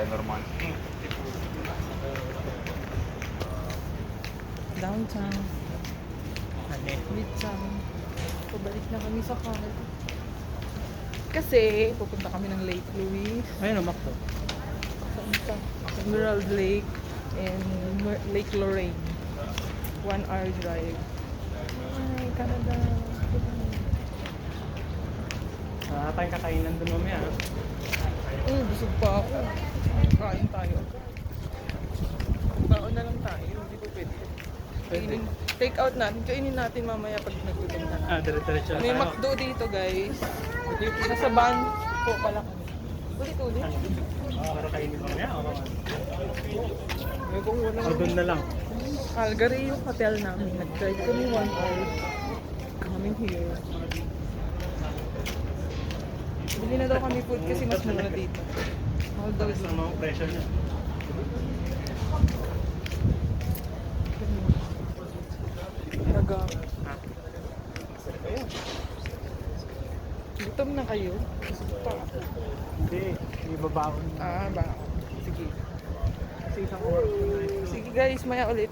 normal. Downtown. Ano eh? Midtown. Pabalik na kami sa car. Kasi pupunta kami ng Lake Louise. Ayun, Macdo. Emerald Lake and Lake Lorraine. 1 hour drive. Ay, Canada. Tayong kakainan doon mamaya. Busog pa ako. Kain tayo. Baon na lang tayo. Hindi ko pwede. Kainin, take out natin. Kainin natin mamaya pag nagtutom na. Dire-diretso na May tayo. McDo dito, guys. Nasa van po pala kami. Ulit-ulit. Para kainin mamaya. May kung wala. O doon na lang. Calgary yung hotel namin. Nag-drive kami 1 hour. Coming here. Bili na daw kami food kasi mas mura dito. Mahal daw Tapos dito. ang mga pressure niya. Taga. Gutom na kayo? Hindi, may babaon. Ba? Sige. Kasi isang oras na Sige guys, maya ulit.